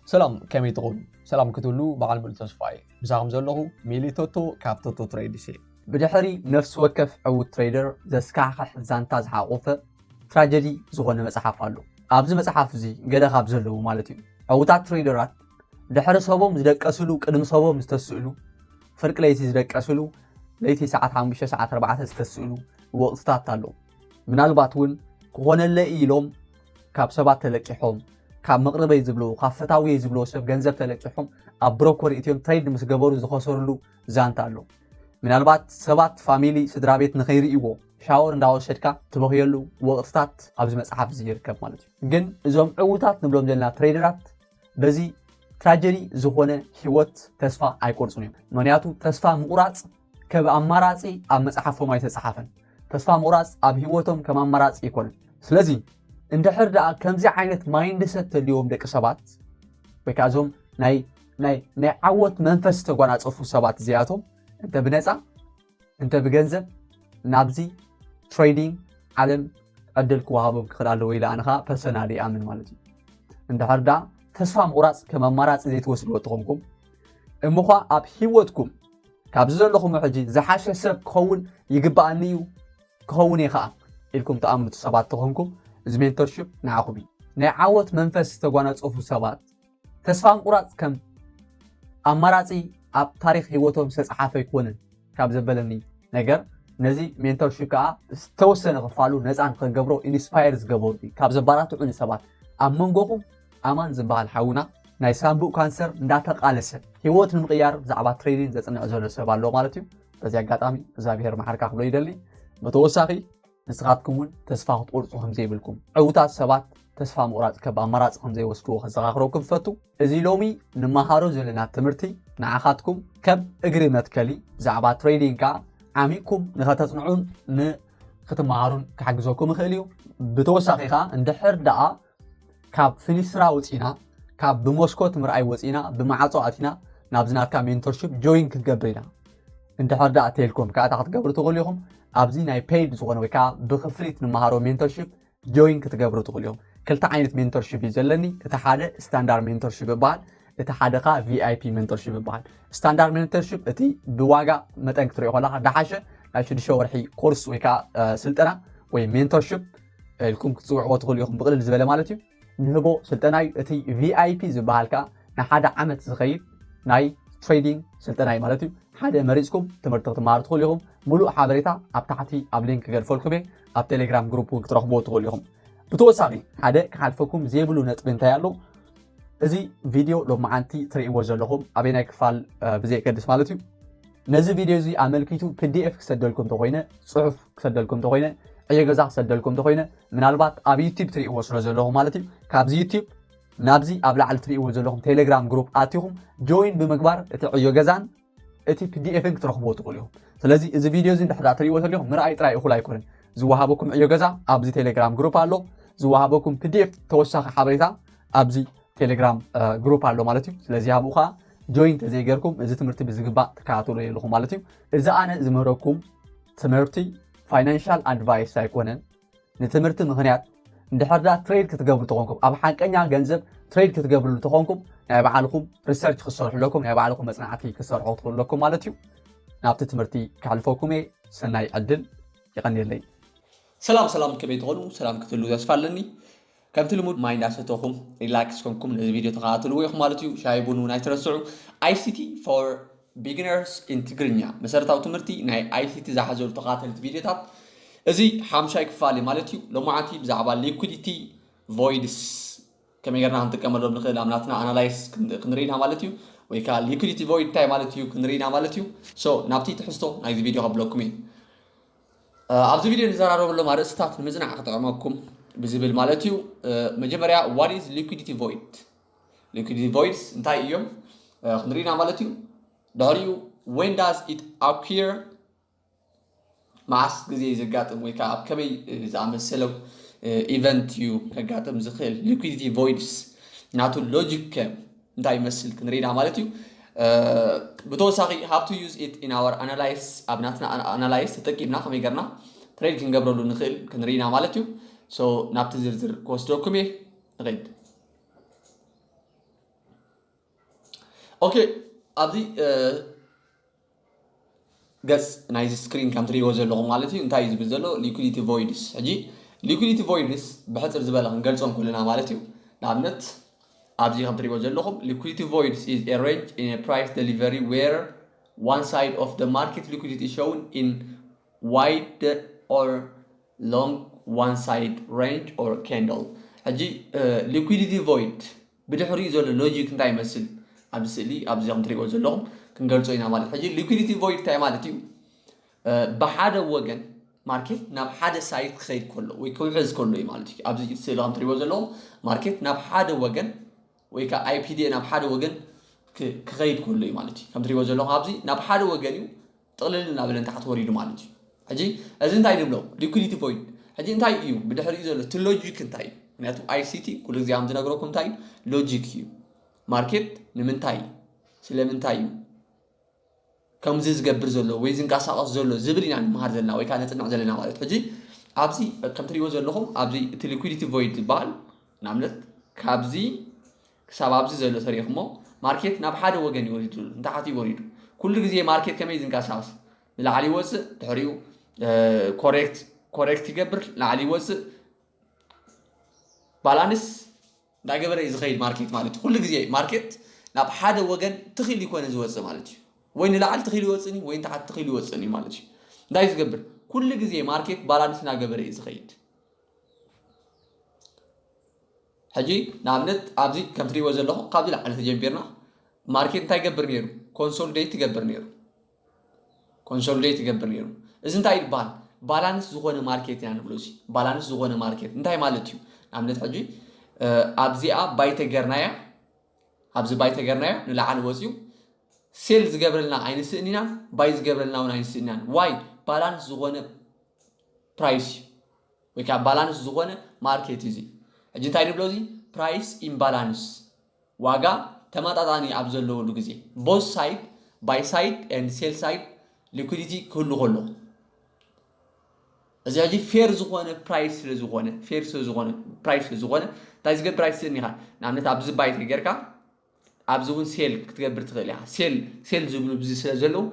سلام كمي تقول سلام كتولو بعل ملتون سفاي بزاهم زلهو ميليتوتو كابتوتو تريدسي بدحري نفس وكف أو تريدر زسكاح زانتاز حاقوفة تراجدي زغن مسحاف قالو أبز مسحاف زي قدا خاب زلهو مالتي أو تا تريدرات دحر صوبهم زدك أسلو قدم صوبهم استسئلو فرق ليتي زدك أسلو ليتي ساعات 5 ساعات 4 استسئلو وقتات تالو من الباتون كون اللي إيلوم كاب سبات تلقيحهم كاب مقربي يزبلو كاب فتاوي يزبلو سب ገንዘብ ተለቅሖም ኣብ ብሮከር ኢትዮጵያ ትሬድ ምስ ገበሩ ዝኸሰርሉ ዛንታ ኣሎ ምናልባት ሰባት ፋሚሊ ስድራ ቤት ንኸይርእይዎ ሻወር እንዳወሰድካ ትበኽየሉ ወቅትታት ኣብዚ መጽሓፍ ዝይርከብ ማለት እዩ ግን እዞም ዕውታት ንብሎም ዘለና ትሬደራት በዚ ትራጀዲ ዝኾነ ህይወት ተስፋ ኣይቆርጹን እዮም ምክንያቱ ተስፋ ምቁራጽ ከብ ኣማራጺ ኣብ መጽሓፎም ኣይተጻሓፈን ተስፋ ምቁራጽ ኣብ ህይወቶም ከም ኣማራጺ ይኮን ስለዚ እንደ ሕርዳ ከምዚ ዓይነት ማይንድሰት ተልዮም ደቂ ሰባት ወይ ካዞም ናይ ዓወት መንፈስ ተጓናጸፉ ሰባት እዚኣቶም እንተ ብነፃ እንተ ብገንዘብ ናብዚ ትሬዲንግ ዓለም ዕድል ክወሃቦም ክኽእል ኣለዎ ኢለ ኣነኻ ፐርሰናሊ ኣምን ማለት እዩ እንደ ሕርዳ ተስፋ ምቁራጽ ከም ኣማራጺ ዘይትወስድዎ ትኾንኩም እምኳ ኣብ ህይወትኩም ካብዚ ዘለኹም ሕጂ ዝሓሸ ሰብ ክኸውን ይግባኣኒ እዩ ክኸውን እየ ከዓ ኢልኩም ተኣምኑ ሰባት ትኾንኩም እዚ ሜንተርሺፕ ንዓኹም እዩ ናይ ዓወት መንፈስ ተጓናጸፉ ሰባት ተስፋ ምቁራጽ ከም ኣማራጺ ኣብ ታሪኽ ህይወቶም ዝተጻሓፈ ይኮነን ካብ ዘበለኒ ነገር ነዚ ሜንተርሺፕ ከዓ ዝተወሰነ ክፋሉ ነፃን ክገብሮ ኢንስፓየር ዝገበሩ ካብ ዘባራትዑን ሰባት ኣብ መንጎኹም ኣማን ዝበሃል ሓውና ናይ ሳምቡእ ካንሰር እንዳተቃለሰ ህይወት ንምቕያር ብዛዕባ ትሬዲንግ ዘጽንዕ ዘሎ ሰብ ኣሎ ማለት እዩ በዚ ኣጋጣሚ እግዚአብሔር ማሕርካ ክብሎ ይደሊ ብተወሳኺ ንስኻትኩምን ተስፋ ክትቆርጹ ከም ዘይብልኩም ዕውታት ሰባት ተስፋ ምቁራጽ ከብ ኣማራጺ ከም ዘይወስድዎ ከዘኻኽረኩም ፈቱ እዚ ሎሚ ንመሃሮ ዘለና ትምህርቲ ንዓኻትኩም ከም እግሪ መትከሊ ብዛዕባ ትሬዲንግ ከዓ ዓሚቕኩም ንኸተጽንዑን ንኽትመሃሩን ክሓግዘኩም ይኽእል እዩ ብተወሳኺ ከዓ እንድሕር ደኣ ካብ ፍኒስራ ወፂና ካብ ብሞስኮት ምርኣይ ወፂና ብማዓጾ ኣቲና ናብ ዝናትካ ሜንተርሺፕ ጆይን ክትገብር ኢና እንድሕር ደኣ ተልኩም ካኣታ ክትገብሩ ትኽእሉ ኢኹም ኣብዚ ናይ ፔይድ ዝኾነ ወይ ከዓ ብኽፍሊት ንመሃሮ ሜንተርሺፕ ጆይን ክትገብሩ ትኽእሉ ኢኹም ክልተ ዓይነት ሜንተርሺፕ እዩ ዘለኒ እቲ ሓደ ስታንዳርድ ሜንተርሺፕ ይበሃል እቲ ሓደ ከዓ ቪአይፒ ሜንተርሺፕ ይበሃል ስታንዳርድ ሜንተርሺፕ እቲ ብዋጋ መጠን ክትሪኦ ከለኻ ዳሓሸ ናይ 6 ወርሒ ኮርስ ወይ ከዓ ስልጠና ወይ ሜንተርሺፕ ኢልኩም ክትፅውዕዎ ትኽእሉ ኢኹም ብቕልል ዝበለ ማለት እዩ ንህቦ ስልጠና እዩ እቲ ቪአይፒ ዝበሃል ከዓ ንሓደ ዓመት ዝኸይድ ናይ ትሬዲንግ ስልጠና እዩ ማለት እዩ ሓደ መሪጽኩም ትምህርቲ ክትመሃሩ ትኽእሉ ኢኹም ሙሉእ ሓበሬታ ኣብ ታሕቲ ኣብ ሊንክ ክገልፈልኩም እየ ኣብ ቴሌግራም ግሩፕ ክትረኽብዎ ትኽእሉ ኢኹም ብተወሳኺ ሓደ ክሓልፈኩም ዘይብሉ ነጥቢ እንታይ ኣሎ እዚ ቪድዮ ሎማዓንቲ ትርእይዎ ዘለኹም ኣበይ ናይ ክፋል ብዘይገድስ ማለት እዩ ነዚ ቪድዮ እዚ ኣመልኪቱ ፒዲኤፍ ክሰደልኩም ተኾይነ ጽሑፍ ክሰደልኩም ተኾይነ ዕዮ ገዛ ክሰደልኩም ተኾይነ ምናልባት ኣብ ዩቲዩብ ትርእይዎ ስለ ዘለኹም ማለት እዩ ካብዚ ዩቲዩብ ናብዚ ኣብ ላዕሊ ትርእይዎ ዘለኹም ቴሌግራም ግሩፕ ኣትኹም ጆይን ብምግባር እቲ ዕዮ ገዛን እቲ ፒዲኤፍን ክትረኽብዎ ትኽእሉ ኢኹም ስለዚ እዚ ቪድዮ እዚ እንድሕር ትርእይዎ ዘለኹም ምርኣይ ጥራይ እኹል ኣይኮነን ዝወሃበኩም ዕዮ ገዛ ኣብዚ ቴሌግራም ግሩፕ ኣሎ ዝወሃበኩም ፒዲኤፍ ተወሳኺ ሓበሬታ ኣብዚ ቴሌግራም ግሩፕ ኣሎ ማለት እዩ ስለዚ ኣብኡ ከዓ ጆይን ተዘይገርኩም እዚ ትምህርቲ ብዝግባእ ትከታተሉ የለኹም ማለት እዩ እዚ ኣነ ዝምህረኩም ትምህርቲ ፋይናንሻል ኣድቫይስ ኣይኮነን ንትምህርቲ ምክንያት እንድሕር ትሬድ ክትገብሩ ተኾንኩም ኣብ ሓቀኛ ገንዘብ ትሬድ ክትገብሩ ተኾንኩም ናይ ባዕልኩም ሪሰርች ክሰርሑ ለኩም ናይ ባዕልኩም መጽናዕቲ ክሰርሑ ትኽእሉ ለኩም ማለት እዩ ናብቲ ትምህርቲ ክሓልፈኩም እየ ሰናይ ዕድል ይቐኒየለይ ሰላም ከመይ ትኾኑ ሰላም ክትህሉ ተስፋ ኣለኒ ከምቲ ልሙድ ማይ እንዳሰተኹም ሪላክስ ኮንኩም ነዚ ቪድዮ ተኸታተልዎ ኢኹም ማለት እዩ ሻይ ቡን እውን ኣይትረስዑ ICT ፎር ቢግነርስ ኢን ትግርኛ መሰረታዊ ትምህርቲ ናይ ICT ዝሓዘሉ ተኸታተልቲ ቪድዮታት እዚ 5 ክፋል ማለት እዩ ሎማዓንቲ ብዛዕባ ሊኩዲቲ ቮይድስ ከመይ ጌርና ክንጥቀመሎም ንኽእል ኣምናትና ኣናላይዝ ክንሪኢና ማለት እዩ ወይ ከዓ ሊኩዲቲ ቮይድ እንታይ ማለት እዩ ክንሪኢና ማለት እዩ ሶ ናብቲ ትሕዝቶ ናይዚ ቪድዮ ከብለኩም እየ ኣብዚ ቪድዮ ንዘራረበሎም ኣርእስታት ንምጽናዕ ክጠቕመኩም ብዝብል ማለት እዩ መጀመርያ what is liquidity voids እንታይ እዮም ክንሪኢና ማለት እዩ ድሕሪኡ when does it occur ማስ ግዜ ዘጋጥም ወይ ከዓ ኣብ ከመይ ዝኣመሰለው ኢቨንት እዩ ከጋጥም ዝኽእል ሊኩዲቲ ቮይድስ ናቱ ሎጂክ እንታይ ይመስል ክንሪኢና ማለት እዩ ብተወሳኺ how to use it in our analysis ኣብ ናትና ኣናላይዝ ተጠቂምና ከመይ ጌርና ትሬድ ክንገብረሉ ንኽእል ክንሪኢና ማለት እዩ ሶ ናብቲ ዝርዝር ክወስደኩም እየ ንኸይድ اوكي ابدي قص نايز سكرين كم تري وزن لهم مالتي انت عايز بزلو liquidity voids حجي liquidity voids بحث الزبالة نقلصهم كلنا مالتي نعمت ابدي كم تري وزن لهم liquidity voids is a range in a price delivery where one side of the market liquidity shown in wide or long one side range or candle حجي liquidity void بدحري زول لوجيك انت يمثل ابسلي ابزي كم تري وزن لهم كنقلصو إنا مالت حجي liquidity void تاع مالتي بحدا وجن ماركت ناب حدا سايد خير كله ويكون حز كله مالتي ابزي سلام تري وزن لهم ماركت ناب حدا وجن ويكا اي بي دي ناب حدا وجن كخير كله مالتي كم تري وزن لهم ابزي ناب حدا وجن تقللنا بلن تحت وريدو مالتي حجي ازن تاي نبلو liquidity void حجي انتاي يو بدحري زول تلوجيك انتاي ምክንያቱ አይሲቲ ሁሉ ጊዜ አም ዝነግረኩም ታይ ሎጂክ እዩ ማርኬት ንምንታይ ስለምንታይ ከምዚ ዝገብር ዘሎ ወይ ዝንቃሳቀስ ዘሎ ዝብሪና ንመሃር ዘለና ወይ ካ ነጽናዕ ዘለና ማለት ሕጂ ኣብዚ ከም ትሪኦ ዘለኹም ኣብዚ እቲ ሊኩዊዲቲ ቮይድ ይባሃል ናምነት ካብዚ ክሳብ ኣብዚ ዘሎ ተሪኽሞ ማርኬት ናብ ሓደ ወገን ይወሪዱ እንታሓቲ ይወሪዱ ኩሉ ጊዜ ማርኬት ከመይ ዝንቃሳቀስ ንላዕሊ ይወፅእ ድሕሪኡ ኮሬክት ይገብር ላዕሊ ይወፅእ ባላንስ ዳገበረ ይዝኸይድ ማርኬት ማለት ኩሉ ጊዜ ማርኬት ናብ ሓደ ወገን ትኺል ይኮነ ዝወፅእ ማለት እዩ ወይ ንላዕሊ ትኺል ይወፅእኒ ወይ ንታሕቲ ትኺል ይወፅእኒ ማለት እዩ እንታይ ዝገብር ኩሉ ጊዜ ማርኬት ባላንስ ናገበረ ይዝኸይድ ሕጂ ንኣብነት ኣብዚ ከም ትሪእዎ ዘለኹም ካብዚ ላዕሊ ተጀሚርና ማርኬት እንታይ ይገብር ነይሩ ኮንሶሊዴት ይገብር ነይሩ እዚ እንታይ ይባሃል ባላንስ ዝኾነ ማርኬት ኢና ንብሎ እዚ ባላንስ ዝኾነ ማርኬት እንታይ ማለት እዩ ንኣብነት ሕጂ ኣብዚኣ ባይተገርናያ ኣብዚ ባይተገርናያ ንላዕሊ ወፅዩ ሴል ዝገብረልና ኣይንስእኒና ባይ ዝገብረልና እውን ኣይንስእኒና ዋይ ባላንስ ዝኾነ ፕራይስ ወይ ከዓ ባላንስ ዝኾነ ማርኬት እዚ ሕጂ እንታይ ንብሎ እዚ ፕራይስ ኢምባላንስ ዋጋ ተመጣጣኒ ኣብ ዘለወሉ ግዜ ቦዝ ሳይድ ባይ ሳይድ ኤንድ ሴል ሳይድ ሊኩዊዲቲ ክህሉ ከሎ እዚ ሕጂ ፌር ዝኾነ ፕራይስ ስለዝኾነ ፕራይስ ስለዝኾነ እንታይ ዝገብር ኣይስእኒኻ ንኣብነት ኣብዚ ባይት ጌርካ ኣብዚ እውን ሴል ክትገብር ትኽእል ኢኻ ሴል ዝብሉ ብዚ ስለ ዘለዉ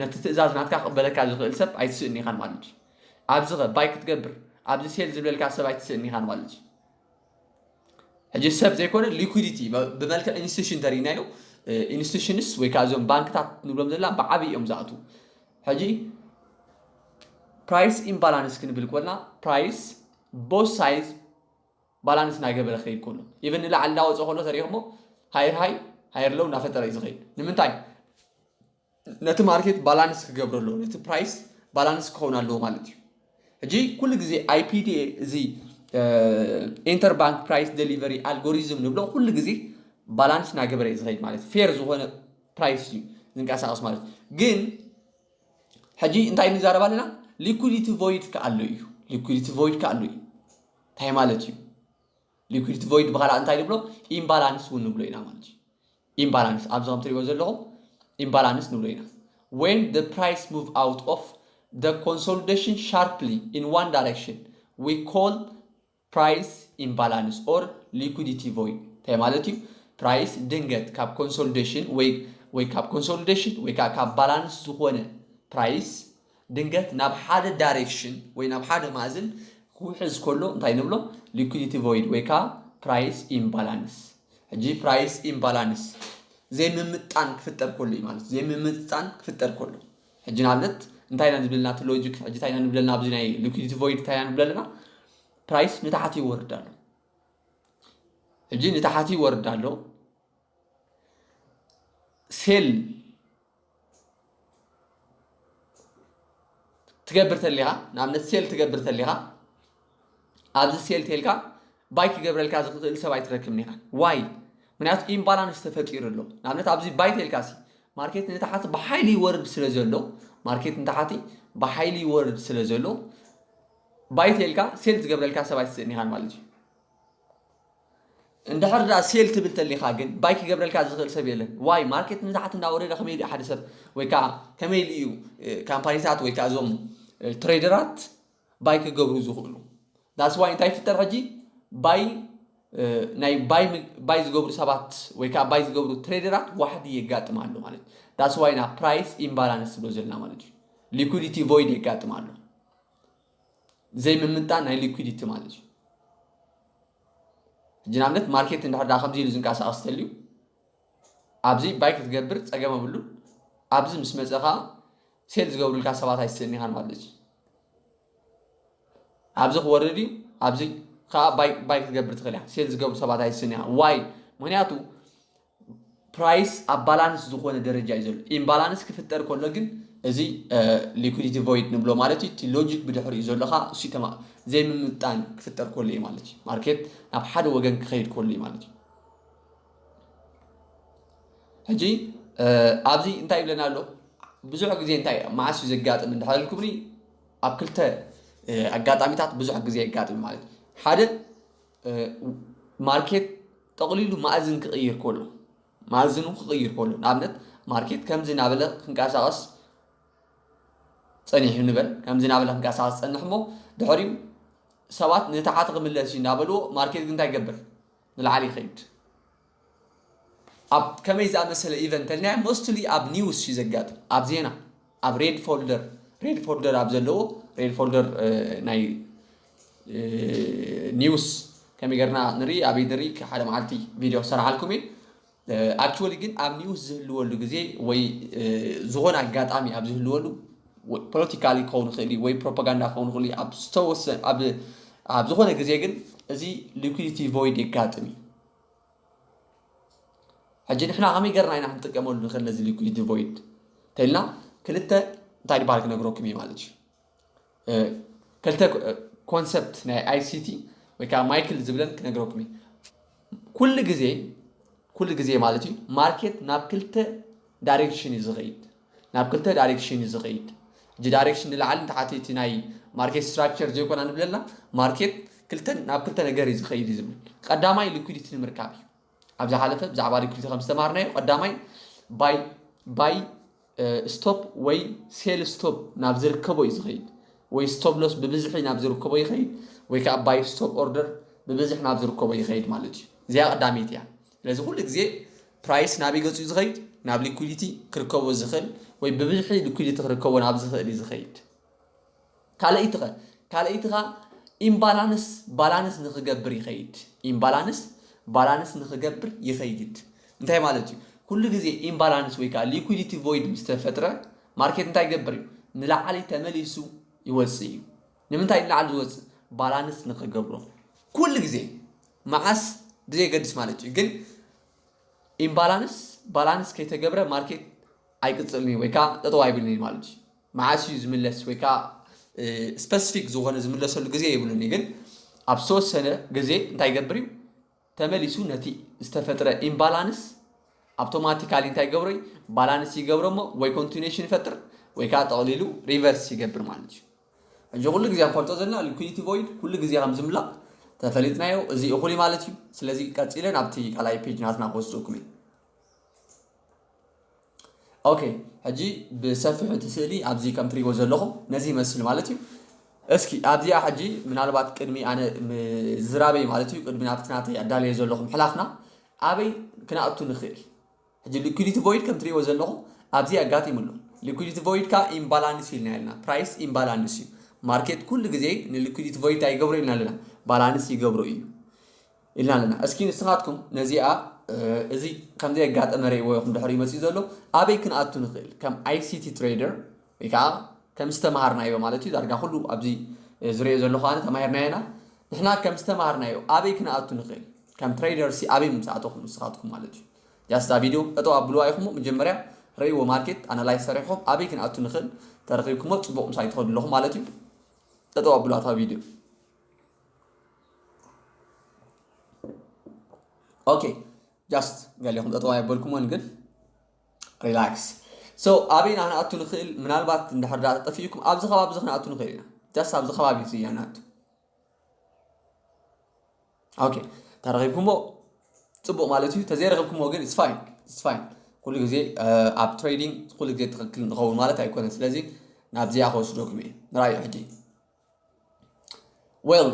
ነቲ ትእዛዝ ናትካ ክቕበለካ ዝኽእል ሰብ ኣይትስእኒ ኢኻን ማለት እዩ ኣብዚ ኸ ባይ ክትገብር ኣብዚ ሴል ዝብለልካ ሰብ ኣይትስእኒ ኢኻን ማለት እዩ ሕጂ ሰብ ዘይኮነ ሊኩዊዲቲ ብመልክዕ ኢንስቲቱሽን ተሪእናዮ ኢንስቲቱሽንስ ወይ ከዓ እዞም ባንክታት ንብሎም ዘለና ብዓብይ እዮም ዝኣትዉ ሕጂ ፕራይስ ኢምባላንስ ክንብል ኮልና ፕራይስ ቦዝ ሳይዝ ባላንስ ናገበረ ክኸይድ ከሎ ኢቨን ንላዕሊ እናወፀ ከሎ ተሪእኽሞ ሃየር ሎው እናፈጠረ እዩ ዝኸይድ ንምንታይ ነቲ ማርኬት ባላንስ ክገብሮ ኣለዎ ነቲ ፕራይስ ባላንስ ክኸውን ኣለዎ ማለት እዩ ሕጂ ኩሉ ግዜ ኣይፒዲኤ እዚ ኢንተር ባንክ ፕራይስ ዴሊቨሪ ኣልጎሪዝም ንብሎ ኩሉ ግዜ ባላንስ ናገበረ እዩ ዝኸይድ ማለት ፌር ዝኾነ ፕራይስ እዩ ዝንቀሳቐስ ማለት ግን ሕጂ እንታይ ንዛረባ ኣለና liquidity void ከኣሉ እዩ እንታይ ማለት እዩ liquidity void በኋላ እንታይ ንብሎ ኢምባላንስ እውን ንብሎ ኢና ማለት እዩ ኢምባላንስ ኣብዚ ከም ትሪእዎ ዘለኹም ኢምባላንስ ንብሎ ኢና when the price move out of the consolidation sharply in one direction we call price imbalance or liquidity void እንታይ ማለት እዩ ፕራይስ ድንገት ካብ ኮንሶሊዴሽን ወይ ካብ ኮንሶሊዴሽን ወይ ካብ ባላንስ ዝኾነ ፕራይስ ድንገት ናብ ሓደ ዳይሬክሽን ወይ ናብ ሓደ ማእዝን ክውሕዝ ከሎ እንታይ ንብሎ ሊኩዊዲቲ ቮይድ ወይ ከዓ ፕራይስ ኢምባላንስ ሕጂ ፕራይስ ኢምባላንስ ዘይምምጣን ክፍጠር ከሎ እዩ ማለት ዘይምምጣን ክፍጠር ከሎ ሕጂ ንኣብነት እንታይ ኢና ንብለና እቲ ሎጂክ ሕጂ እንታይ ኢና ንብለና ኣብዚ ናይ ሊኩዊዲቲ ቮይድ እንታይ ኢና ንብለና ፕራይስ ንታሕቲ ይወርድ ኣሎ ሕጂ ንታሕቲ ይወርድ ኣሎ ሴል ትገብር ተሊኻ ንኣብነት ሴል ትገብር ተሊኻ ኣብዚ ሴል ተልካ ባይ ክገብረልካ ዝኽእል ሰብ ኣይትረክብኒ ኢኻ ዋይ ምክንያቱ ኢምባላንስ ተፈጢሩ ኣሎ ንኣብነት ኣብዚ ባይ ተልካ ማርኬት ንታሕቲ ብሓይሊ ይወርድ ስለ ዘሎ ማርኬት ንታሕቲ ብሓይሊ ይወርድ ስለ ዘሎ ባይ ተልካ ሴል ዝገብረልካ ሰብ ኣይትስእኒ ኢኻን ማለት እዩ እንድሕር ዳ ሴል ትብል ተሊኻ ግን ባይ ክገብረልካ ዝኽእል ሰብ የለን ዋይ ማርኬት ንታሕቲ እናወረደ ከመይ ኢሉ ሓደ ሰብ ወይ ከዓ ከመይ ኢሉ እዩ ካምፓኒታት ወይ ከዓ እዞም ትሬደራት ባይ ክገብሩ ዝኽእሉ ዳስ ዋይ እንታይ ይፍጠር ሕጂ ባይ ናይ ባይ ዝገብሩ ሰባት ወይ ከዓ ባይ ዝገብሩ ትሬደራት ዋሕዲ የጋጥም ኣሎ ማለት እዩ ዳስ ዋይ ና ፕራይስ ኢምባላንስ ብሎ ዘለና ማለት እዩ ሊኩዊዲቲ ቮይድ የጋጥም ኣሎ ዘይምምጣን ናይ ሊኩዊዲቲ ማለት እዩ ጅናምነት ማርኬት እንዳሕዳ ከምዚ ኢሉ ዝንቀሳቀስ ተልዩ ኣብዚ ባይ ክትገብር ፀገም ኣብሉ ኣብዚ ምስ መፀኻ ሴል ዝገብሩልካ ሰባት ኣይስእኒኻን ማለት እዩ ኣብዚ ክወርድ እዩ ኣብዚ ከዓ ባይ ክትገብር ትኽእል ኢኻ ሴል ዝገብሩ ሰባት ኣይስእኒኻ ዋይ ምክንያቱ ፕራይስ ኣብ ባላንስ ዝኾነ ደረጃ እዩ ዘሎ ኢምባላንስ ክፍጠር ከሎ ግን እዚ ሊኩዊዲቲ ቮይድ ንብሎ ማለት እዩ እቲ ሎጂክ ብድሕሪ እዩ ዘለካ እሱ ዘይምምጣን ክፍጠር ከሎ እዩ ማለት እዩ ማርኬት ናብ ሓደ ወገን ክኸይድ ከሎ እዩ ማለት እዩ ሕጂ ኣብዚ እንታይ ይብለና ኣሎ ብዙሕ ግዜ እንታይ ማዓስ እዩ ዘጋጥም እንዳሃልኩምኒ ኣብ ክልተ ኣጋጣሚታት ብዙሕ ግዜ የጋጥም ማለት እዩ ሓደ ማርኬት ጠቕሊሉ ማእዝን ክቕይር ከሎ ማእዝኑ ክቕይር ከሎ ንኣብነት ማርኬት ከምዚ ናበለ ክንቀሳቐስ ፀኒሑ ንበል ከምዚ ናበለ ክንቀሳቐስ ፀንሕ እሞ ድሕሪኡ ሰባት ንታሓቲ ክምለስ እዩ እናበልዎ ማርኬት ግን እንታይ ይገብር ንላዕሊ ይኸይድ ኣብ ከመይ ዝኣመሰለ ኢቨንት ተልና ሞስትሊ ኣብ ኒውስ እዩ ዘጋጥም ኣብ ዜና ኣብ ሬድ ፎልደር ኣብ ዘለዎ ሬድ ፎልደር ናይ ኒውስ ከመይ ጌርና ንርኢ ኣበይ ንርኢ ሓደ መዓልቲ ቪድዮ ክሰርሓልኩም እየ ኣክቹዋሊ ግን ኣብ ኒውስ ዝህልወሉ ግዜ ወይ ዝኾነ ኣጋጣሚ ኣብ ዝህልወሉ ፖለቲካሊ ክኸውን ይኽእል እዩ ወይ ፕሮፓጋንዳ ክኸውን ይኽእል እዩ ኣብ ዝተወሰነ ኣብ ዝኾነ ግዜ ግን እዚ ሊኩዊዲቲ ቮይድ የጋጥም እዩ ሕጂ ንሕና ከመይ ጌርና ኢና ክንጥቀመሉ ንኽእል ነዚ ሊኩዊዲቲ ቮይድ እንተኢልና ክልተ እንታይ ድበሃል ክነግረኩም እዩ ማለት እዩ ክልተ ኮንሰፕት ናይ ኣይሲቲ ወይ ከዓ ማይክል ዝብለን ክነግረኩም እዩ ኩሉ ግዜ ማለት እዩ ማርኬት ናብ ክልተ ዳይሬክሽን እዩ ዝኸይድ እጂ ዳይሬክሽን ንላዕሊ ንታሕቲ እቲ ናይ ማርኬት ስትራክቸር ዘይኮና ንብለና ማርኬት ናብ ክልተ ነገር እዩ ዝኸይድ እዩ ዝብል ቀዳማይ ሊኩዊዲቲ ንምርካብ እዩ ኣብዛ ሓለፈ ብዛዕባ ሊኩዊዲቲ ከም ዝተማሃርናዮ ቀዳማይ ባይ ስቶፕ ወይ ሴል ስቶፕ ናብ ዝርከቦ እዩ ዝኸይድ ወይ ስቶፕ ሎስ ብብዝሒ ናብ ዝርከቦ ይኸይድ ወይ ከዓ ባይ ስቶፕ ኦርደር ብብዝሒ ናብ ዝርከቦ ይኸይድ ማለት እዩ እዚኣ ቀዳሚት እያ ስለዚ ኩሉ ግዜ ፕራይስ ናብ ይገፁ እዩ ዝኸይድ ናብ ሊኩዊዲቲ ክርከቦ ዝኽእል ወይ ብብዝሒ ሊኩዊዲቲ ክርከቦ ናብ ዝኽእል እዩ ዝኸይድ ካልአይትኻ ኢምባላንስ ባላንስ ንክገብር ይኸይድ ባላንስ ንክገብር ይኸይድ እንታይ ማለት እዩ ኩሉ ግዜ ኢምባላንስ ወይ ከዓ ሊኩዊዲቲ ቮይድ ምስ ተፈጥረ ማርኬት እንታይ ይገብር እዩ ንላዕሊ ተመሊሱ ይወፅእ እዩ ንምንታይ ንላዕሊ ዝወፅእ ባላንስ ንክገብሮ ኩሉ ግዜ መዓስ ብዘይገድስ ማለት እዩ ግን ባላንስ ከይተገብረ ማርኬት ኣይቅፅልኒ ወይ ከዓ ጠጠው ኣይብልኒ ማለት እዩ መዓስ እዩ ዝምለስ ወይ ከዓ ስፔሲፊክ ዝኾነ ዝምለሰሉ ግዜ ይብሉኒ ግን ኣብ ዝተወሰነ ግዜ እንታይ ይገብር እዩ ተመሊሱ ነቲ ዝተፈጥረ ኢምባላንስ ኣውቶማቲካሊ እንታይ ይገብሮ እዩ ባላንስ ይገብሮ እሞ ወይ ኮንቲኒሽን ይፈጥር ወይ ከዓ ጠቕሊሉ ሪቨርስ ይገብር ማለት እዩ ሕጂ ኩሉ ግዜ ንፈልጦ ዘለና ሊኩዊዲቲ ቮይድ ኩሉ ግዜ ከም ዝምላቕ ተፈሊጥናዮ እዚ እኹል ማለት እዩ ስለዚ ቀፂለን ኣብቲ ካልኣይ ፔጅ ናትና ክወስደኩም እየ ኦኬ ሕጂ ብሰፊሑ እቲ ስእሊ ኣብዚ ከም ትሪእዎ ዘለኹም ነዚ ይመስል ማለት እዩ እስኪ ኣብዚኣ ሕጂ ምናልባት ቅድሚ ኣነ ዝራበይ ማለት እዩ ቅድሚ ናብቲ ናተይ ኣዳልየ ዘለኹም ሕላፍና ኣበይ ክነኣቱ ንኽእል ሕጂ ሊኩዊዲቲ ቮይድ ከም ትሪእዎ ዘለኹም ኣብዚ ኣጋጢሙሉ ሊኩዊዲቲ ቮይድ ካ ኢምባላንስ ኢልና ኣለና ፕራይስ ኢምባላንስ እዩ ማርኬት ኩሉ ግዜ ንሊኩዊዲቲ ቮይድ ኣይገብሮ ኢልና ኣለና ባላንስ ይገብሮ እዩ ኢልና ኣለና እስኪ ንስኻትኩም ነዚኣ እዚ ከምዚ ኣጋጠመ ረእይዎ ኢኹም ድሕሪ ይመፅእ ዘሎ ኣበይ ክንኣቱ ንኽእል ከም ኣይሲቲ ትሬደር ወይ ከዓ ከም ዝተማሃርናዮ ማለት እዩ ዳርጋ ኩሉ ኣብዚ ዝሪኦ ዘለኹ ኣነ ተማሂርናዮ ኢና ንሕና ከም ዝተማሃርናዮ ኣበይ ክንኣቱ ንኽእል ከም ትሬደርሲ ኣበይ ምምፃእተኹም ንስኻትኩም ማለት እዩ ጃስታ ቪድዮ ጠጠው ኣብልዋ ኢኹሞ መጀመርያ ረእይዎ ማርኬት ኣናላይዝ ሰሪሕኩም ኣበይ ክንኣቱ ንኽእል ተረኺብኩሞ ፅቡቕ ምሳይ ትኸዱ ኣለኹም ማለት እዩ ጠጠው ኣብልዋ እታ ቪድዮ ኦኬ ጃስት ገሊኹም ጠጠው ኣይበልኩሞን ግን ሪላክስ ሶ ኣበይና ክንኣቱ ንኽእል ምናልባት እንድሕር ዳ ተጠፊኡኩም ኣብዚ ከባቢ እዚ ክንኣቱ ንኽእል ኢና ጃስት ኣብዚ ከባቢ እዚ እያ ንኣቱ ኦኬ ተረኺብኩሞ ፅቡቕ ማለት እዩ ተዘይረኺብኩሞ ግን ኢትስ ፋይን ኩሉ ግዜ ኣብ ትሬዲንግ ኩሉ ግዜ ትኽክል ንኸውን ማለት ኣይኮነን ስለዚ ናብዚኣ ክወስደኩም እየ ንራእዩ ሕጂ ዌል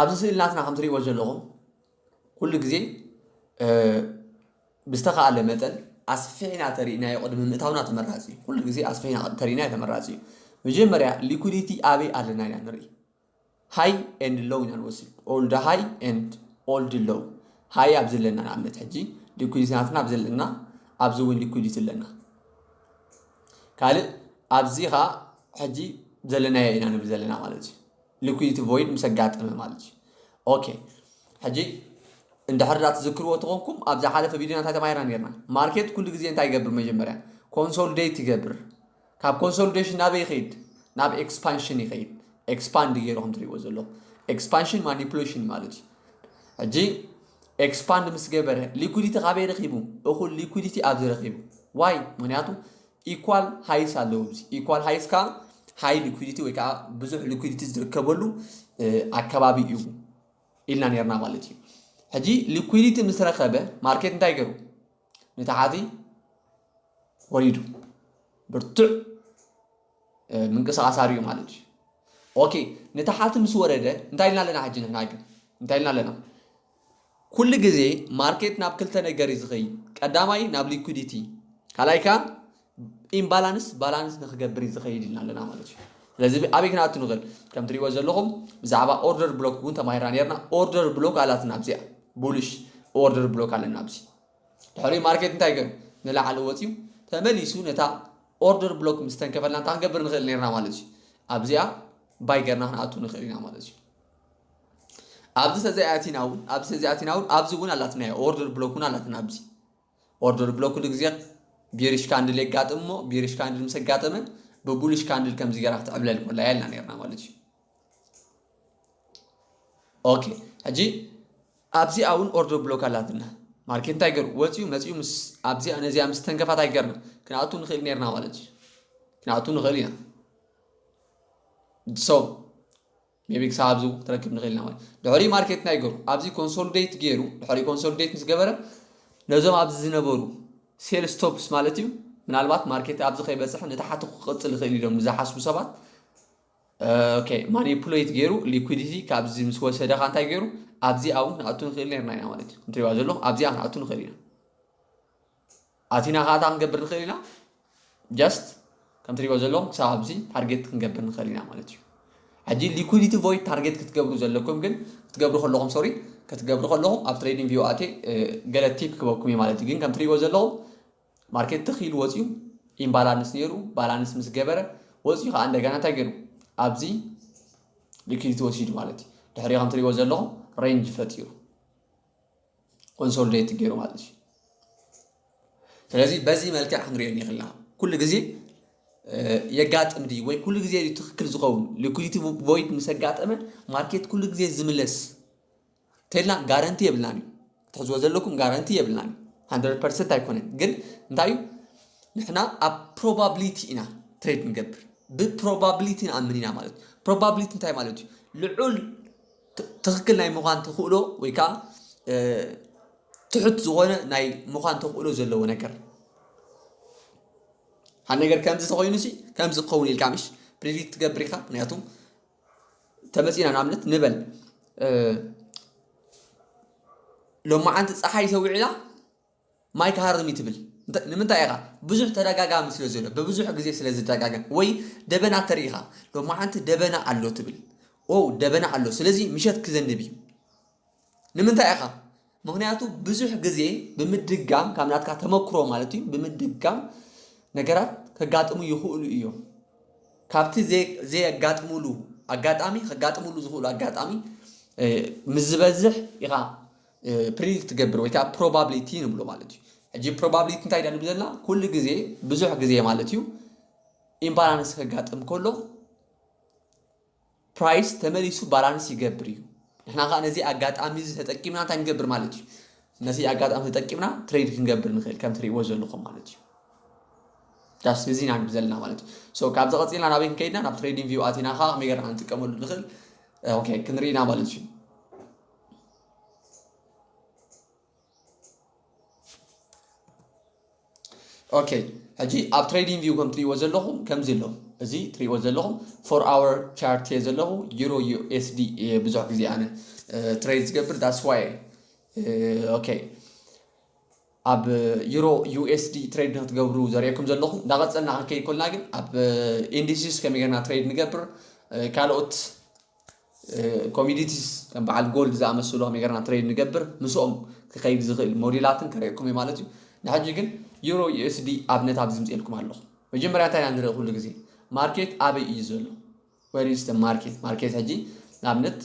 ኣብዚ ስእሊ ናትና ከም ትሪእዎ ዘለኹም كل جزء بستقع مثلا أسفينا ترينا يقدم متاونا تمرازي كل جزء أسفينا ترينا تمرازي مجمرة liquidity أبي على نري high and low نوصل all the high and all the low high أبزل لنا نعمل تحجي liquidity ناتنا أبزل لنا أبزوين liquidity لنا قال أبزيها حجي بزلنا يا إنا نبزلنا مالتي liquidity void مسجات أنا مالتي أوكي حجي عند حرات تذكروا تقومكم أبزح على فيديونا تاعي ما يرانيرنا ماركت كل جزء أنت يقبل مجمرة consolidate يقبل كاب consolidation نابي يخيد ناب expansion يخيد expand يجيرهم تري وزلوا expansion manipulation مالتي حجي expand مسجبره liquidity غابي رخيبو أقول liquidity أبزر رخيبو why منياتو equal high سالوز equal high كا high liquidity وكا بزح liquidity تركبلو أكبابي يو إلنا نيرنا مالتي هجي liquidity مسرخبة ماركت نتايجرو نتعادي وريدو برتع من قصة عصاريو مالتي أوكي نتحاتم سورة ده نتايلنا لنا حجينا نايجن نتايلنا لنا كل جزء ماركت ناب كلتنا جريز غي قدامي ناب liquidity هلايكا بالانس نخجبري زغي لنا لنا مالتي لازم أبيك ناتو نغل كم تري وزلهم بزعبا order block وانت ما يرانيرنا order block على تنابزيا بولش order block على النابزي تحري ماركت نتايجر نلا على واتيو تمليسو نتا order block مستنكفلنا تانجبر نغل نيرنا مالتي أبزيا بايجرنا ناتو نغلينا مالتي أبز سزياتيناون أبزون على تناي order block على تنابزي order block دقزيا بيرش كاندل يقاتمو بيرش كاندل مسقاتمه ببولش كاندل كم زي راح تعبلل ولا يالنا نيرنا مالتي اوكي هجي ابزي اون اوردر بلوك علاتنا ماركت تايجر وتيو مس ابزي انا زي مستنقفا تايجرنا كناتو نخيل نيرنا مالتي كناتو نخيلنا سو ميبيك سابزو تركب نخيلنا مالتي دحوري ماركت تايجر ابزي كونسوليديت غيرو دحوري كونسوليديت مسغبره نزوم ابزي زنبرو سيل ستوبس مالتيو من الوقت ماركت أبز خي بس إحنا تحت قصة الخيل لهم مزاح سبات أوكي manipulate جيرو liquidity كابز مسوي صدق عن تاجرو أبزي أو نعطون خيل لنا يا مالتي أنت واجلو أبزي أو نعطون خيلنا أتينا هذا نجبر خيلنا just كم تري واجلو سأبزي target نجبر خيلنا مالتي هجي liquidity void target كتجبروا زلكم جن كتجبروا خلهم sorry كتجبروا خلهم up trading view أتي جلت تيب كبكم يا مالتي جن كم تري واجلو ماركت تخيل وزيو إن بالانس نيرو بالانس مسجبرة وزيو عندك أنا تاجرو أبزي liquidity وزيد مالتي تحري عن طريق وزلهم range فتيرو consolidate جيرو مالتي فلذي بزي ملكة حنريني خلنا كل جزء يجات أمدي وين كل جزء يتخكر زقون liquidity void مسجات أمه ماركت كل جزء زملس تلا guarantee يبلاني تحز وزلكم guarantee يبلاني 100% هيكون قل نتايو نحنا probability إنا trade نقبر probability نأمنينا مالت probability نتاي مالتي لعل تخكل ناي مغان تخولو ويكا تحط زغونا ناي مغان تخولو زلو نكر هالنقر كامزي تغيونسي كامزي قوني الكامش predict تقبريخا نياتو تمسينا نعملت نبل لو ما عند صحي يسوي علا مايك هارمي تبل نمنتا ايغا بزح تدغاغا مسل زلو ببزح غزي سلاز تدغاغا وي دبنا تريخا لو ما انت دبنا علو تبل او دبنا علو سلازي مشات كزنبي نمنتا ايغا مغنياتو بزح غزي بمدغام كامناتكا تمكرو مالتي بمدغام ነገራት ከጋጥሙ ይሁሉ እዩ ካብቲ ዘይ ያጋጥሙሉ አጋጣሚ ከጋጥሙሉ ዝሁሉ አጋጣሚ ምዝበዝሕ ኢኻ ፕሪዲክት ገብር ወይ ካ ፕሮባቢሊቲ ንብሎ ማለት እዩ እጂ ፕሮባቢሊቲ እንታይ ዳን ብዘልና ኩሉ ግዜ ብዙሕ ግዜ ማለት እዩ ኢምባላንስ ከጋጥም ከሎ ፕራይስ ተመሊሱ ባላንስ ይገብር እዩ ንሕና ካ ነዚ አጋጣሚ ተጠቂምና እንታይ ንገብር ማለት እዩ ነዚ አጋጣሚ ተጠቂምና ትሬድ ክንገብር ንኽእል ከም ትሪእዎ ዘለኹም ማለት እዩ ዳስ በዚና ንብዘልና ማለት እዩ ሶ ካብ ዘቀፂልና ናበይ ከይድና ናብ ትሬዲንግ ቪው አቲና ካ መገር አንጥቀመሉ ንኽእል ኦኬ ክንሪና ማለት እዩ ኦኬ ሕጂ ኣብ ትሬዲንግ ቪው ከም ትሪእዎ ዘለኹም ከምዚ ኣሎ እዚ ትሪእዎ ዘለኹም 4 hour chart ዘለኹ ዩሮ ዩኤስዲ ብዙሕ ግዜ ኣነ ትሬድ ዝገብር ዳስ ዋይ اوكي اب يورو يو اس دي تريد نتقبرو زريكم زلخم داغصلنا كي كلنا ግን اب انديسيس كميغنا تريد نقبر كالوت كوميديتيز كم بعد جولد زعمسلو ميغنا تريد نقبر مسوم كخيد زغل موديلاتن كريكم مالتي نحجي ግን يورو يو اس دي ابنت ابزم زيلكم አለሁ መጀመሪያ ታይ አንድረ ሁሉ ጊዜ ማርኬት አበይ ይዘሉ where is the market market ሀጂ ናብነት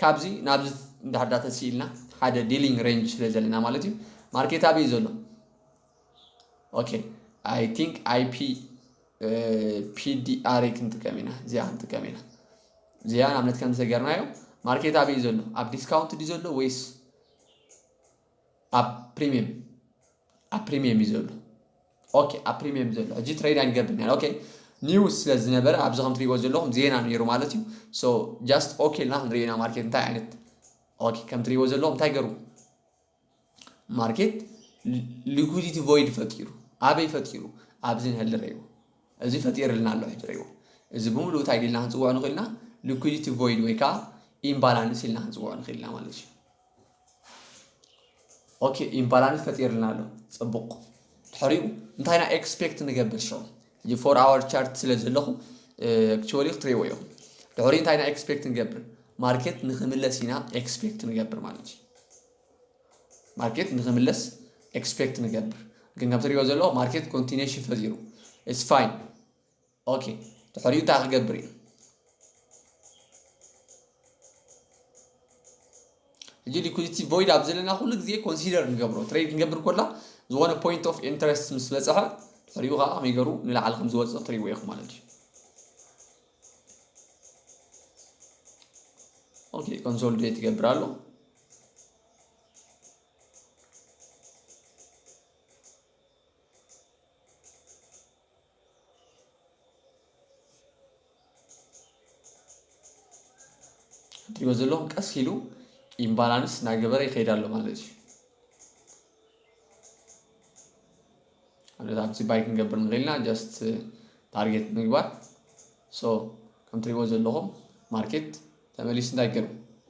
ካብዚ ናብዝ እንዳዳተ ሲልና ሓደ ዲሊንግ ሬንጅ ስለዘለና ማለት እዩ ማርኬት አበይ ይዘሉ ኦኬ አይ ቲንክ አይፒ ፒዲአር ክንት ከሚና ዚያ አንተ ከሚና ዚያ ናብነት ከም ዘገርናዮ ማርኬት አበይ ይዘሉ አብ ዲስካውንት ይዘሉ ወይስ አብ ፕሪሚየም ይዘሉ ኦኬ አብ ፕሪሚየም ይዘሉ እጂ ትሬድ አንገብኛል ኦኬ ኒውስ ስለዝነበረ አብዚ ከም ትሪጎ ዘለኹም ዜና ነይሩ ማለት እዩ ሶ ጃስት ኦኬ ልና ንሪና ማርኬት እንታይ ዓይነት ኦኬ ከም ትሪጎ ዘለኹም እንታይ ገሩ ማርኬት ሊኩዊዲቲ ቮይድ ፈጢሩ አበይ ፈጢሩ ኣብዚ ንህልረዩ እዚ ፈጢርልና ኣሎ ሕድረዩ እዚ ብምሉእ እንታይ ኢልና ክንፅውዖ ንኽእልና ሊኩዊዲቲ ቮይድ ወይ ከዓ ኢምባላንስ ኢልና ክንፅውዖ ንኽእልና ማለት እዩ ኦኬ ኢምባላንስ ፈጢርልና ኣሎ ፅቡቕ ድሕሪኡ እንታይና ኤክስፔክት ንገብር ሸው ጂ 4 hour chart ስለዘለኹ actually ትሪዎ እዩ ድሕሪ እንታይና ኤክስፔክት ንገብር ማርኬት ንኽምለስና ኤክስፔክት ንገብር ማለት እዩ ማርኬት ንኽምለስ ኤክስፔክት ንገብር ግን ከም ትሪዎ ዘለኹ ማርኬት ኮንቲኒዩሽን ፈጢሩ it's fine ኦኬ ድሕሪኡ እንታይ ክገብር እዩ እጂ ሊኩዊዲቲ ቮይድ ኣብ ዘለና ኩሉ ግዜ ኮንሲደር ንገብሮ ትሬድ ንገብር ኮላ ዝኾነ ፖይንት ኦፍ ኢንትረስት ምስ በፅሐ ድሕሪኡ ከዓ ከመይ ገይሩ ንላዕሊ ከም ዝወፅእ ትሪእዎ ኢኹም ማለት እዩ ኦኬ ኮንሶሊዴት ይገብር ኣሎ ትሪእዎ ዘለኹም ቀስ ኢሉ ኢምባላንስ እናገበረ ይኸይድ ኣሎ ማለት እዩ ኣብዚ ባይ ክንገብር ንኽእልና ጀስት ታርጌት ምግባር ሶ ከም ትሪእዎ ዘለኹም ማርኬት ተመሊሱ እንታይ ገይሩ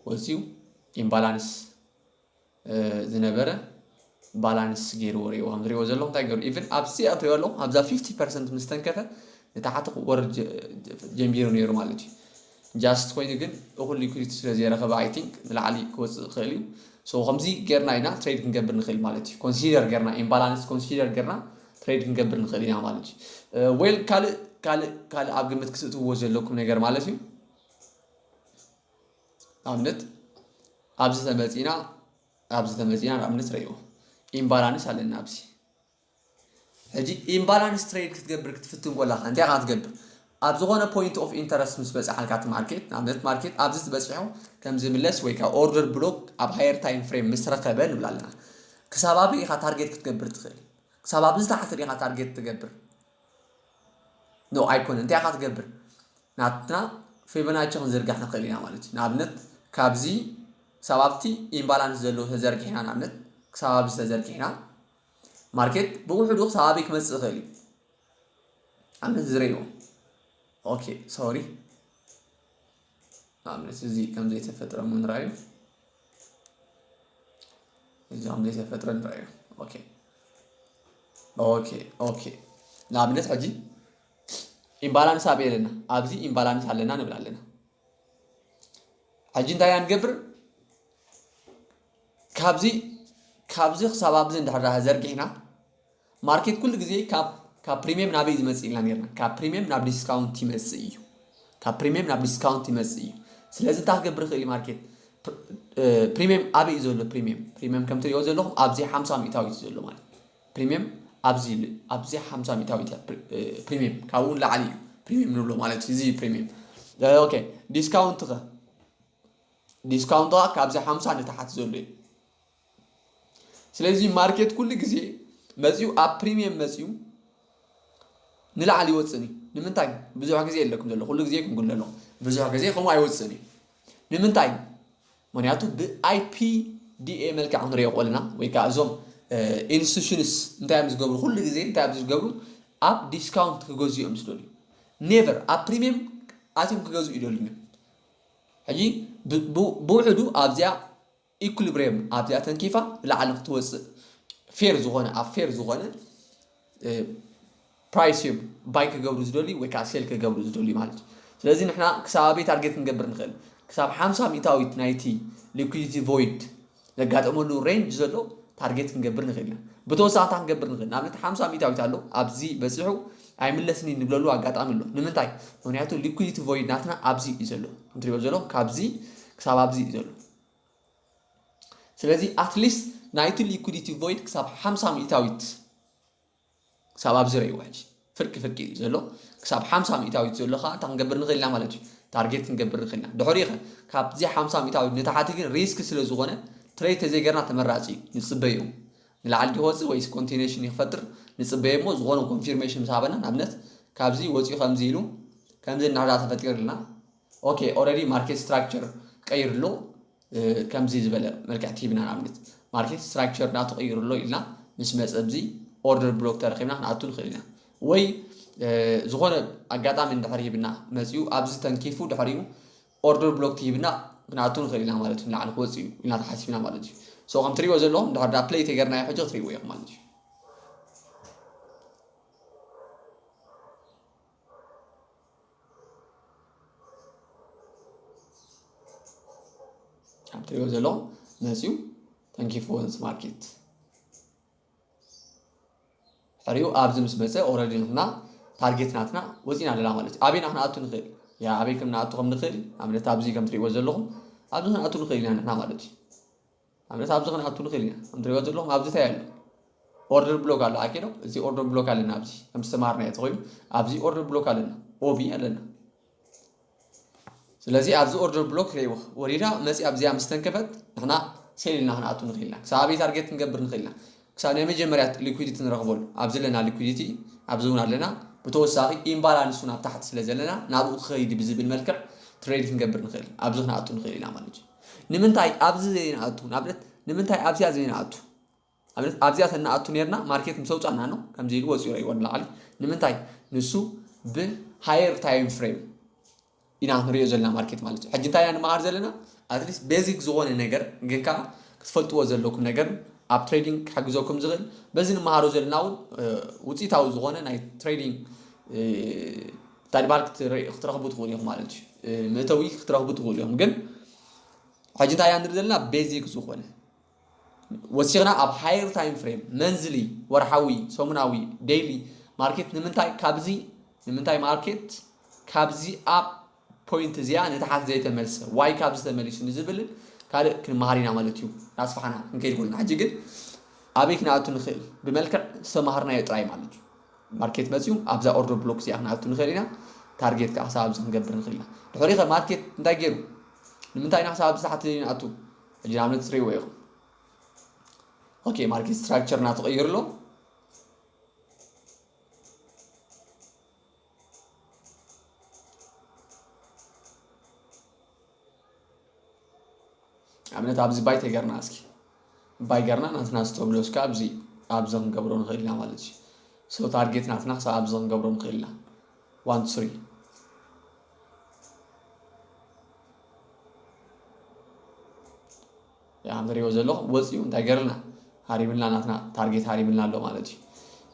ወፂኡ ኢምባላንስ ዝነበረ ባላንስ ገይሩ ሪእዎ ከም ትሪእዎ ዘለኹም እንታይ ገይሩ ኢቨን ኣብዚ ኣትሪእዎ ኣለኹ ኣብዛ 50% ምስ ተንከፈ ንታሕቲ ወርድ ጀሚሩ ነይሩ ማለት እዩ ጃስት ኮይኑ ግን እኹል ሊኩዊዲቲ ስለዘይረኸበ ኣይ ቲንክ ንላዕሊ ክወፅእ ክኽእል እዩ ሶ ከምዚ ጌርና ኢና ትሬድ ክንገብር ንኽእል ማለት እዩ ኮንሲደር ጌርና ኢምባላንስ ኮንሲደር ጌርና ትሬድ ክንገብር ንኽእል ኢና ማለት እዩ ዌል ካልእ ኣብ ግምት ክስእትዎ ዘለኩም ነገር ማለት እዩ ኣብነት ኣብዚ ተመፂና ንኣብነት ረእይዎ ኢምባላንስ ኣለና ኣብዚ ሕጂ ኢምባላንስ ትሬድ ክትገብር ክትፍትን ኮላኻ እንታይ ኢኻ ትገብር ኣብ ዝኾነ ፖይንት ኦፍ ኢንተረስት ምስ በፅሓልካ እቲ ማርኬት ንኣብነት ማርኬት ኣብዚ ዝበፅሑ ከም ዝምለስ ወይ ከዓ ኦርደር ብሎክ ኣብ ሃየር ታይም ፍሬም ምስ ረኸበ ንብል ኣለና ክሳብ ኣበይ ኢኻ ታርጌት ክትገብር ትኽእል ክሳብ ኣብዚ ታሕቲ ኢኻ ታርጌት ትገብር ኖ ኣይኮነን እንታይ ኢኻ ትገብር ናትና ፊቦናቺ ክንዝርጋሕ ንኽእል ኢና ማለት እዩ ንኣብነት ካብዚ ክሳብ ኣብቲ ኢምባላንስ ዘለዎ ተዘርጊሕና ንኣብነት ክሳብ ኣብዚ ተዘርጊሕና ማርኬት ብውሕዱ ክሳብ ኣበይ ክመፅእ ይኽእል እዩ ኣብነት ዝረእይዎ ኦኬ ሶሪ ኣብነት እዚ ከም ዘይተፈጥረ ንራእዩ እዚ ከም ዘይተፈጥረ ንራእዩ ኦኬ ንኣብነት ሕጂ ኢምባላንስ ኣበይ ኣለና ኣብዚ ኢምባላንስ ኣለና ንብል ኣለና ሕጂ እንታይ ኢና ንገብር ካብዚ ክሳብ ኣብዚ እንድሕር ዘርጊሕና ማርኬት ኩሉ ግዜ ካብ ፕሪሚየም ናበይ ዝመፅእ ኢልና ነርና ካብ ፕሪሚየም ናብ ዲስካውንት ይመፅእ እዩ ስለዚ እንታይ ክገብር ይኽእል እዩ ማርኬት ፕሪሚየም ኣበይ እዩ ዘሎ ፕሪሚየም ከም ትሪእዎ ዘለኹም ኣብዚ 50 ሚእታዊት ዘሎ ማለት ፕሪሚየም ኣብዚ 50 ሚእታዊት ፕሪሚየም ካብኡ ንላዕሊ እዩ ፕሪሚየም ንብሎ ማለት እዩ እዚ ፕሪሚየም ኦኬ ዲስካውንት ካብዚ 50 ንታሕቲ ዘሎ እዩ ስለዚ ማርኬት ኩሉ ግዜ መፅኡ ኣብ ፕሪሚየም መፅኡ ንላዕሊ ይወፅእ እዩ ንምንታይ ብዙሕ ግዜ የለኩም ዘሎ ኩሉ ግዜ ክንጉል ኣለኹ ብዙሕ ግዜ ከምኡ ኣይወፅእን እዩ ንምንታይ ምክንያቱ ብኣይፒዲኤ መልክዕ ክንሪኦ ቆልና ወይ ከዓ እዞም ኢንስቲቱሽንስ እንታይ እዮም ዝገብሩ ኩሉ ግዜ እንታይ እዮም ዝገብሩ ኣብ ዲስካውንት ክገዝኡ እዮም ዝደልዩ ኔቨር ኣብ ፕሪሚየም ኣትዮም ክገዝኡ ይደልዩ ሕጂ ብውሕዱ ኣብዚኣ ኢኩሊብሪየም ኣብዚኣ ተንኪፋ ላዕሊ ክትወፅእ ፌር ዝኾነ ኣብ ፌር ዝኾነ ፕራይስ እዮም ባይ ክገብሩ ዝደልዩ ወይ ከዓ ሴል ክገብሩ ዝደልዩ ማለት እዩ ስለዚ ንሕና ክሳብ ኣበይ ታርጌት ክንገብር ንኽእል ክሳብ 50 ሚእታዊት ናይቲ ሊኩዲቲ ቮይድ ዘጋጠመሉ ሬንጅ ዘሎ ታርጌት ክንገብር ንኽእል ኢና ብተወሳኺ ክንገብር ንኽእል ንኣብነት 50 ሚእታዊት ኣሎ ኣብዚ በፂሑ ኣይምለስኒ ንብለሉ ኣጋጣሚ ኣሎ ንምንታይ ምክንያቱ ሊኩዲቲ ቮይድ ናትና ኣብዚ እዩ ዘሎ እንትሪኦ ዘሎ ካብዚ ክሳብ ኣብዚ እዩ ዘሎ ስለዚ ኣትሊስት ናይቲ ሊኩዲቲ ቮይድ ክሳብ 50 ሚእታዊት ክሳብ ኣብዚ ረእይዎ ሕጂ ፍርቂ እዩ ዘሎ ክሳብ 50 ሚእታዊት ዘሎ ከዓ እንታይ ክንገብር ንኽእል ኢና ማለት እዩ ታርጌት ክንገብር ንኽእል ኢና ድሕሪኡ ኸ ካብዚ 50 ሚእታዊት ንታሕቲ ግን ሪስክ ስለ ዝኾነ ትሬድ ተዘይገርና ተመራፂ እዩ ንፅበዩ ንላዕሊ ክወፅእ ወይስ ኮንቲኔሽን ይክፈጥር ንፅበየ እሞ ዝኾነ ኮንፊርሜሽን ምስ ሃበና ንኣብነት ካብዚ ወፂኡ ከምዚ ኢሉ ከምዚ እናዳ ተፈጢርልና ኦኬ ኦልሬዲ ማርኬት ስትራክቸር ቀይርሎ ከምዚ ዝበለ መልክዕቲ ሂብና ንኣብነት ማርኬት ስትራክቸር ናቱ ቀይርሎ ኢልና ምስ መፀ ብዚ ኦርደር ብሎክ ተረኺብና ክንኣቱ ንኽእል ኢና ወይ ዝኾነ ኣጋጣሚ እንድሕር ሂብና መፂኡ ኣብዚ ተንኪፉ ድሕሪኡ ኦርደር ብሎክ ትሂብና ክንኣቱ ንኽእል ኢና ማለት እዩ ንላዕሊ ክወፅእ እዩ ኢልና ተሓሲብና ማለት እዩ ሶ ከም ትሪእዎ ዘለኹም ድሕር ዳ ፕሌይ ተገርናዮ ሕጂ ክትሪእዎ ኢኹም ማለት እዩ ከም ትሪእዎ ዘለኹም መፂኡ ተንኪፉ ወንስ ማርኬት ሕሪኡ ኣብዚ ምስ መፀ ኦልሬዲ ንሕና ታርጌት ናትና ወፂና ኣለና ማለት እዩ ኣበይና ክንኣቱ ንኽእል ያ ኣበይ ከም ንኣቱ ከም ንኽእል ኣብነት ኣብዚ ከም ትሪእዎ ዘለኹም ኣብዚ ክንኣቱ ንኽእል ኢና ንሕና ማለት እዩ ኣብነት ኣብዚ ክንኣቱ ንኽእል ኢና ከም ትሪእዎ ዘለኹም ኣብዚ እንታይ ኣሎ ኦርደር ብሎክ ኣሎ ኣኪዶ እዚ ኦርደር ብሎክ ኣለና ኣብዚ ከም ዝተማሃርናዮ ተኮይኑ ኣብዚ ኦርደር ብሎክ ኣለና ኦቢ ኣለና ስለዚ ኣብዚ ኦርደር ብሎክ ረይዎ ወሪዳ መፂ ኣብዚኣ ምስ ተንከፈት ንሕና ሴል ኢልና ክንኣቱ ንኽእል ኢና ክሳብ ኣበይ ታርጌት ክንገብር ንኽእል ኢና ክሳብ ናይ መጀመርያ ሊኩዲቲ ንረኽበሉ ኣብዚ ዘለና ሊኩዲቲ ኣብዚ እውን ኣለና ብተወሳኺ ኢምባላንሱ ናብ ታሕቲ ስለ ዘለና ናብኡ ክኸይድ ብዝብል መልክዕ ትሬድ ክንገብር ንኽእል ኣብዚ ክንኣቱ ንኽእል ኢና ማለት እዩ ንምንታይ ኣብዚ ዘይንኣቱ ንኣብነት ንምንታይ ኣብዚኣ ዘይንኣቱ ኣብነት ኣብዚኣ ተንኣቱ ነርና ማርኬት ምስ ኣውፃና ነው ከምዚ ኢሉ ወፂኡ ረይዎ ንላዕሊ ንምንታይ ንሱ ብሃየር ታይም ፍሬም ኢና ንሪኦ ዘለና ማርኬት ማለት እዩ ሕጂ እንታይ ኢና ንመሃር ዘለና ኣትሊስት ቤዚክ ዝኾነ ነገር ግን ከዓ ክትፈልጥዎ ዘለኩም ነገር ኣብ ትሬዲንግ ክሕግዘኩም ዝኽእል በዚ ንመሃሮ ዘለና እውን ውፅኢታዊ ዝኾነ ናይ ትሬዲንግ ታዲባል ክትረኽቡ ትኽእሉ ኢኹም ማለት እዩ ምእተዊ ክትረኽቡ ትኽእሉ ኢኹም ግን ሕጂ እንታይ ኢና ንርኢ ዘለና ቤዚክ ዝኾነ ወሲኽና ኣብ ሃየር ታይም ፍሬም መንዝሊ ወርሓዊ ሰሙናዊ ዴይሊ ማርኬት ንምንታይ ማርኬት ካብዚ ኣብ ፖይንት እዚኣ ንታሓት ዘይተመልሰ ዋይ ካብዚ ተመሊሱ ንዝብልን ካልእ ክንመሃር ኢና ማለት እዩ ናስፋሕና ክንከይድ ኮልና ሕጂ ግን ኣበይ ክንኣቱ ንኽእል ብመልክዕ ዝተማሃርናዮ ጥራይ ማለት እዩ ማርኬት መፅኡ ኣብዛ ኦርደር ብሎክ እዚኣ ክንኣቱ ንኽእል ኢና ታርጌት ከዓ ክሳብ ኣብዚ ክንገብር ንኽእል ኢና ድሕሪ ኸ ማርኬት እንታይ ገይሩ ንምንታይ ኢና ክሳብ ኣብዚ ታሕቲ ንኣቱ ሕጂ ንኣብነት ትሪእዎ ኢኹም ኦኬ ማርኬት ስትራክቸር ናቱ ቀይርሎ ኣብነት ኣብዚ ባይ ተገርና እስኪ ባይ ገርና ናትና ስቶፕሎስ ከዓ ኣብዚ ክንገብሮ ንኽእል ኢና ማለት እዩ ሶ ታርጌት ናትና ክሳብ ኣብዚ ክንገብሮ ንኽእል ኢና 1 3 ያ ንሪኦ ዘለኹ ወፂኡ እንታይ ገርልና ሃሪብልና ናትና ታርጌት ሃሪብልና ኣሎ ማለት እዩ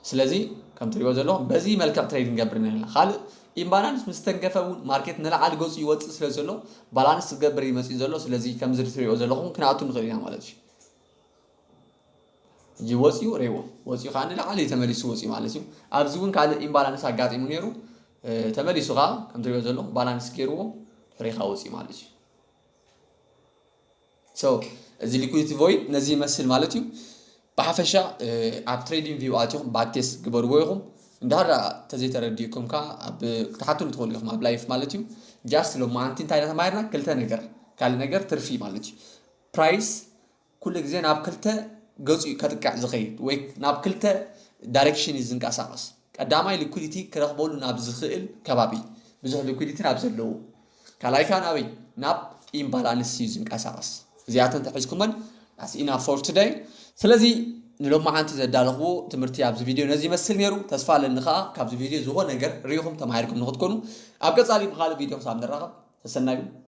ስለዚ ከም ትሪእዎ ዘለኹም በዚ መልክዕ ትሬድ ክንገብር ንኽእልና ካልእ ኢምባላንስ ምስ ተንከፈ እውን ማርኬት ንላዕሊ ገፁ ይወፅእ ስለ ዘሎ ባላንስ ትገብር ይመፅእ ዘሎ ስለዚ ከምዚ ትሪእዎ ዘለኹም ክንኣቱ ንኽእል ኢና ማለት እዩ እጂ ወፂኡ ረይዎ ወፂኡ ከዓ ንላዕሊ ተመሊሱ ወፂኡ ማለት እዩ ኣብዚ እውን ካልእ ኢምባላንስ ኣጋጢሙ ነይሩ ተመሊሱ ከዓ ከም ትሪእዎ ዘለኹም ባላንስ ገይርዎ ፍሬኻ ወፂኡ ማለት እዩ ሶ እዚ ሊኩዲቲ ቮይድ ነዚ ይመስል ማለት እዩ ብሓፈሻ ኣብ ትሬዲንግ ቪው ኣትኹም ባክቴስ ግበርዎ ኢኹም እንዳሃር ተዘይተረዲእኩም ከዓ ኣብ ክትሓትሉ ትኽእሉ ኢኹም ኣብ ላይፍ ማለት እዩ ጃስት ሎማዓንቲ እንታይ እናተማሂርና ክልተ ነገር ካልእ ነገር ትርፊ ማለት እዩ ፕራይስ ኩሉ ግዜ ናብ ክልተ ገፁ ከጥቃዕ ዝኸይድ ወይ ናብ ክልተ ዳይሬክሽን እዩ ዝንቀሳቐስ ቀዳማይ ሊኩዲቲ ክረኽበሉ ናብ ዝኽእል ከባቢ ብዙሕ ሊኩዲቲ ናብ ዘለዎ ካልኣይ ከዓ ናበይ ናብ ኢምባላንስ እዩ ዝንቀሳቐስ እዚኣተን ተሒዝኩመን that's enough for today ስለዚ ንሎማዓንቲ ዘዳለኽዎ ትምህርቲ ኣብዚ ቪድዮ ነዚ ይመስል ነይሩ ተስፋ ኣለኒ ከዓ ካብዚ ቪድዮ ዝኾነ ነገር ሪኢኹም ተማሂርኩም ንኽትኮኑ ኣብ ቀፃሊ ብኻልእ ቪድዮ ክሳብ ንራኸብ ተሰናዩ